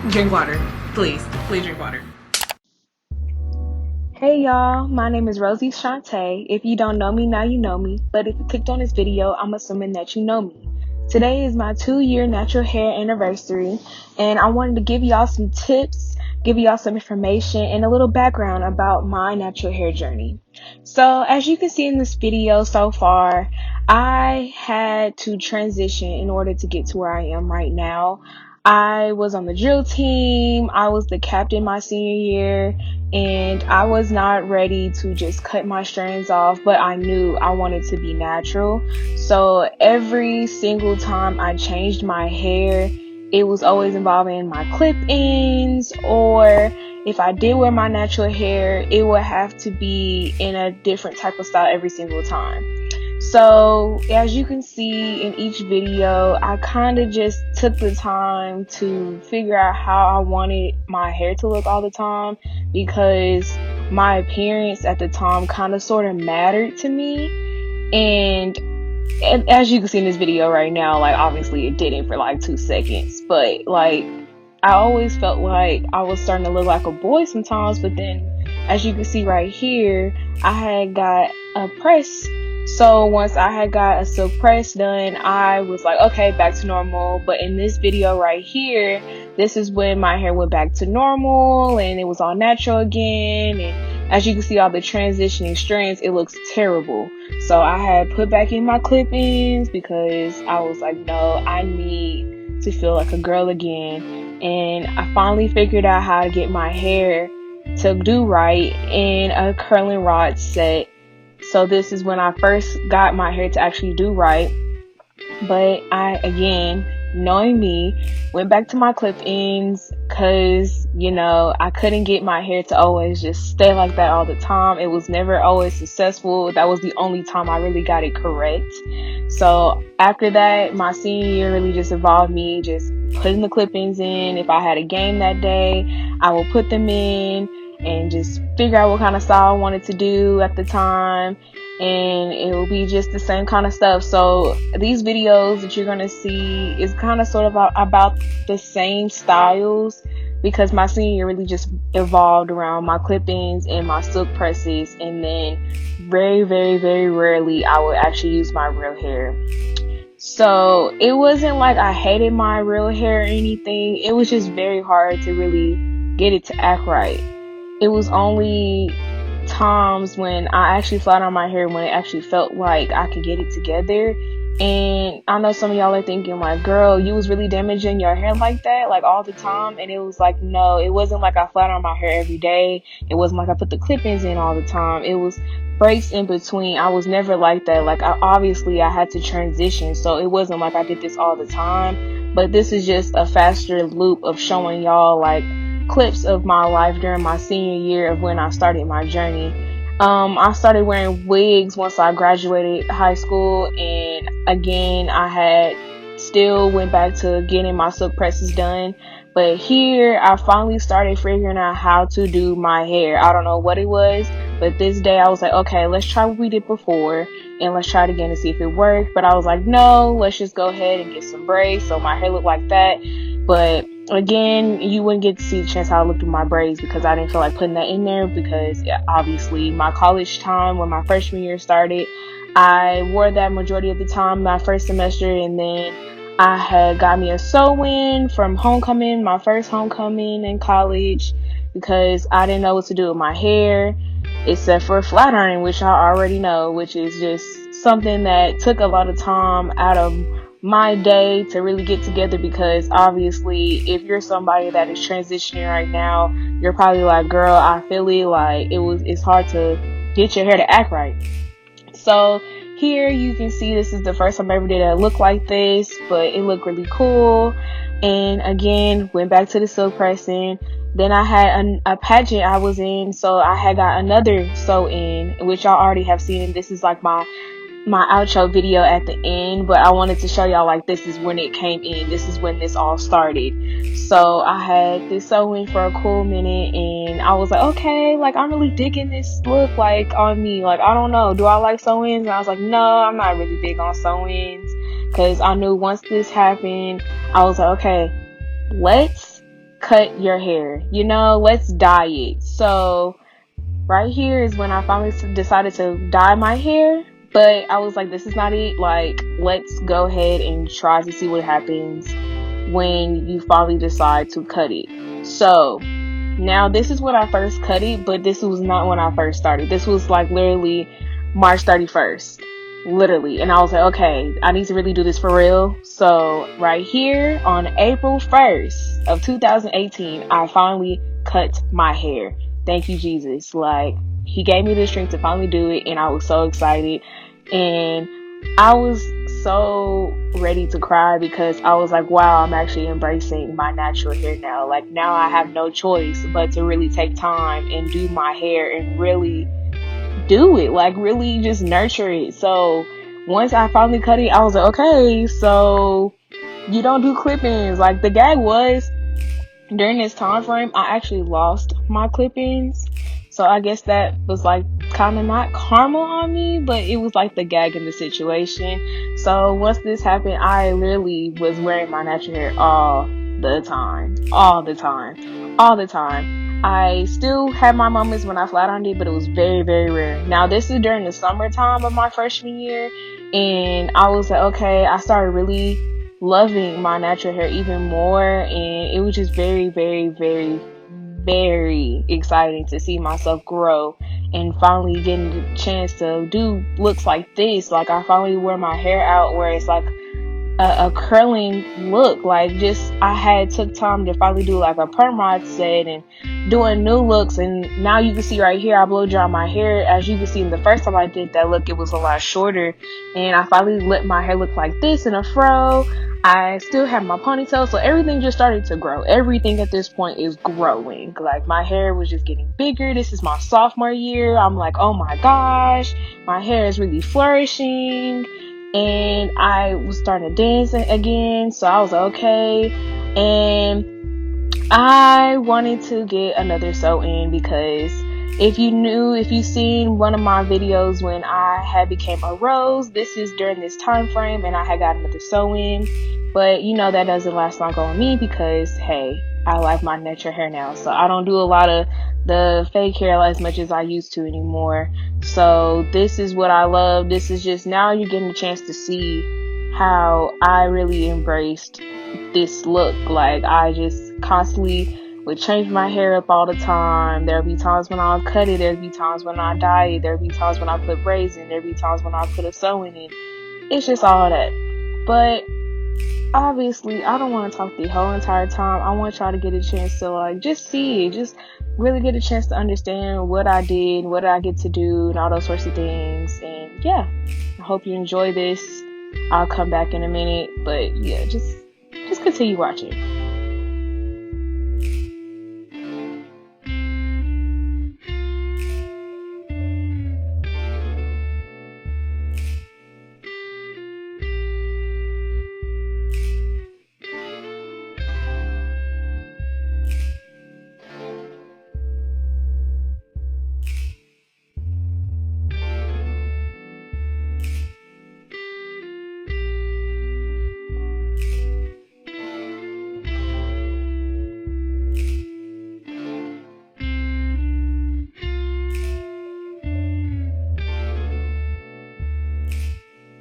Drink water. Please. Please drink water. Hey y'all, my name is Rosie Shantae. If you don't know me, now you know me. But if you clicked on this video, I'm assuming that you know me. Today is my 2-year natural hair anniversary, and I wanted to give y'all some tips, give y'all some information, and a little background about my natural hair journey. So, as you can see in this video so far, I had to transition in order to get to where I am right now. I was on the drill team, I was the captain my senior year, and I was not ready to just cut my strands off, but I knew I wanted to be natural. So every single time I changed my hair, it was always involving my clip-ins, or if I did wear my natural hair, it would have to be in a different type of style every single time. So as you can see in each video, I kind of just took the time to figure out how I wanted my hair to look all the time, because my appearance at the time kind of sort of mattered to me. And as you can see in this video right now, like obviously it didn't for like 2 seconds, but like I always felt like I was starting to look like a boy sometimes. But then as you can see right here, I had got a press. So once I had got a silk press done, I was like, okay, back to normal. But in this video right here, this is when my hair went back to normal and it was all natural again. And as you can see all the transitioning strands, it looks terrible. So I had put back in my clip-ins because I was like, no, I need to feel like a girl again. And I finally figured out how to get my hair to do right in a curling rod set. So this is when I first got my hair to actually do right. But I, again, knowing me, went back to my clip-ins because, you know, I couldn't get my hair to always just stay like that all the time. It was never always successful. That was the only time I really got it correct. So after that, my senior year really just involved me just putting the clip-ins in. If I had a game that day, I will put them in and just figure out what kind of style I wanted to do at the time, and it will be just the same kind of stuff. So these videos that you're going to see is kind of sort of about the same styles, because my senior year really just evolved around my clip-ins and my silk presses, and then very, very, very rarely I would actually use my real hair. So it wasn't like I hated my real hair or anything. It was just very hard to really get it to act right. It was only times when I actually flat on my hair when it actually felt like I could get it together. And I know some of y'all are thinking like, girl, you was really damaging your hair like that, like all the time. And it was like, no, it wasn't like I flat on my hair every day. It wasn't like I put the clip-ins in all the time. It was breaks in between. I was never like that. Like obviously I had to transition, so it wasn't like I did this all the time. But this is just a faster loop of showing y'all like clips of my life during my senior year of when I started my journey. I started wearing wigs once I graduated high school, and again I had still went back to getting my silk presses done. But here I finally started figuring out how to do my hair. I don't know what it was, but this day I was like, okay, let's try what we did before and let's try it again to see if it worked. But I was like, no, let's just go ahead and get some braids so my hair looked like that. But again, you wouldn't get to see the chance how I looked with my braids because I didn't feel like putting that in there, because obviously my college time when my freshman year started, I wore that majority of the time my first semester, and then I had got me a sew-in from homecoming, my first homecoming in college, because I didn't know what to do with my hair except for flat ironing, which I already know, which is just something that took a lot of time out of my day to really get together, because obviously if you're somebody that is transitioning right now, you're probably like, girl, I feel it, like it's hard to get your hair to act right. So here you can see this is the first time I ever did a look like this, but it looked really cool. And again, went back to the silk pressing. Then I had a pageant I was in, so I had got another sew in, which y'all already have seen. This is like my outro video at the end, but I wanted to show y'all like this is when it came in. This is when this all started. So I had this sew-in for a cool minute, and I was like, okay, like I'm really digging this look like on me. Like I don't know, do I like sew-ins? And I was like, no, I'm not really big on sew-ins, because I knew once this happened, I was like, okay, let's cut your hair. Let's dye it. So right here is when I finally decided to dye my hair. But I was like, this is not it. Like, let's go ahead and try to see what happens when you finally decide to cut it. So now this is when I first cut it, but this was not when I first started. This was like literally March 31st. Literally. And I was like, okay, I need to really do this for real. So right here on April 1st of 2018, I finally cut my hair. Thank you, Jesus. Like, he gave me the strength to finally do it, and I was so excited. And I was so ready to cry because I was like, wow, I'm actually embracing my natural hair now. Like, now I have no choice but to really take time and do my hair and really do it. Like, really just nurture it. So once I finally cut it, I was like, okay, so you don't do clip-ins. Like, the gag was, during this time frame, I actually lost my clip-ins. So I guess that was like kind of not karma on me, but it was like the gag in the situation. So once this happened, I literally was wearing my natural hair all the time. I still had my moments when I flat ironed it, but it was very, very rare. Now, this is during the summertime of my freshman year, and I was like, okay, I started really loving my natural hair even more, and it was just very, very, very, very exciting to see myself grow and finally getting the chance to do looks like this. Like, I finally wear my hair out where it's like a curling look. Like, just I had took time to finally do like a perm rod set and doing new looks, and now you can see right here I blow dry my hair. As you can see, the first time I did that look, it was a lot shorter, and I finally let my hair look like this in a fro. I still have my ponytail, so everything just started to grow. Everything at this point is growing. Like, my hair was just getting bigger. This is my sophomore year. I'm like, oh my gosh, my hair is really flourishing. And I was starting to dance again, so I was like, okay. And I wanted to get another sew-in because if you've seen one of my videos when I had became a rose, this is during this time frame, and I had got another sew-in. But that doesn't last long on me because, hey, I like my natural hair now, so I don't do a lot of the fake hair as much as I used to anymore. So this is what I love. This is just, now you're getting a chance to see how I really embraced this look. Like, I just constantly would change my hair up all the time. There'll be times when I'll cut it. There'll be times when I dye it. There'll be times when I put braids in. There'll be times when I put a sew-in in. It's just all that. But obviously, I don't want to talk the whole entire time. I want y'all to get a chance to like just see it, just really get a chance to understand what I did, what I get to do, and all those sorts of things. And yeah, I hope you enjoy this. I'll come back in a minute, but yeah, just continue watching.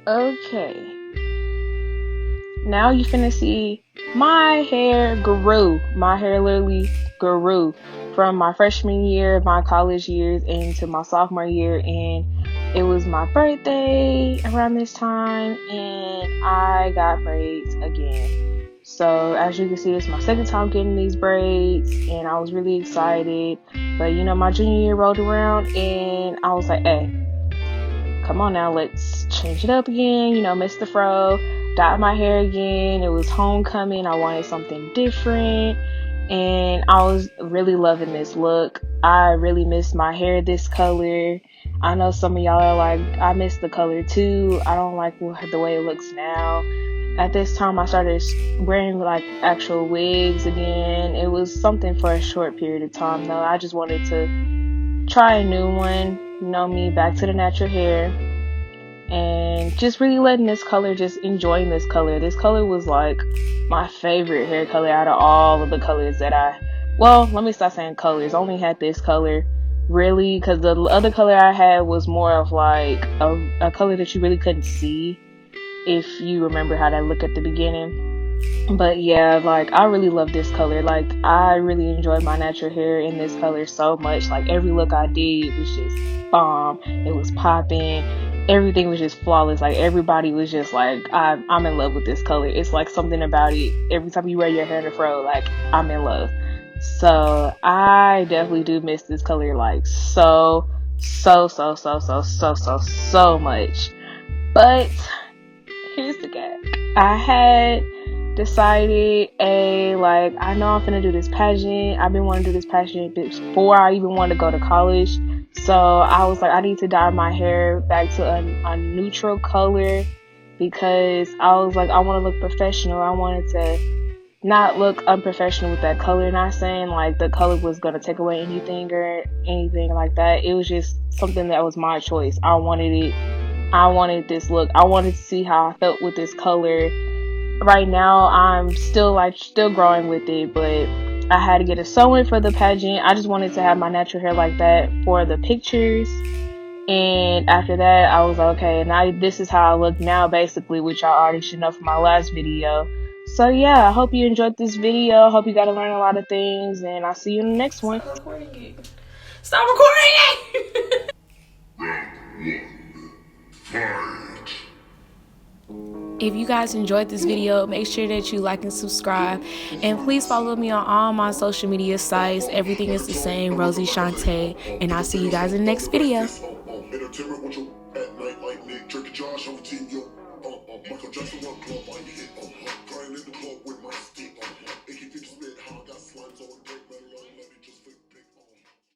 Okay, now you finna see my hair grew. My hair literally grew from my freshman year, my college years, into my sophomore year. And it was my birthday around this time, and I got braids again. So as you can see, it's my second time getting these braids, and I was really excited. But my junior year rolled around, and I was like, hey, come on now, let's change it up again, miss the fro, dye my hair again. It was homecoming. I wanted something different, and I was really loving this look. I really miss my hair this color. I know some of y'all are like, I miss the color too. I don't like the way it looks now. At this time, I started wearing like actual wigs again. It was something for a short period of time though. I just wanted to try a new one. Me, back to the natural hair. and just really letting this color, just enjoying this color. This color was like my favorite hair color out of all of the colors that well, let me stop saying colors. I only had this color really because the other color I had was more of like a color that you really couldn't see if you remember how that looked at the beginning. But yeah, like I really love this color. Like I really enjoyed my natural hair in this color so much. Like every look I did was just bomb. It was popping. Everything was just flawless. Like everybody was just like, I'm in love with this color. It's like something about it. Every time you wear your hair in a fro, like I'm in love. So I definitely do miss this color like so much. But here's the gag. I had decided, like, I know I'm finna do this pageant. I've been wanting to do this pageant before I even wanted to go to college. So I was like, I need to dye my hair back to a neutral color because I was like, I want to look professional. I wanted to not look unprofessional with that color. Not saying like the color was going to take away anything or anything like that. It was just something that was my choice. I wanted it. I wanted this look. I wanted to see how I felt with this color. Right now, I'm still growing with it, but I had to get a sew-in for the pageant. I just wanted to have my natural hair like that for the pictures. And after that, I was like, okay, now this is how I look now, basically, which y'all already should know from my last video. So yeah, I hope you enjoyed this video. I hope you got to learn a lot of things, and I'll see you in the next one. Stop recording it. Stop recording it! If you guys enjoyed this video, make sure that you like and subscribe. And please follow me on all my social media sites. Everything is the same, Rosie Shantae. And I'll see you guys in the next video.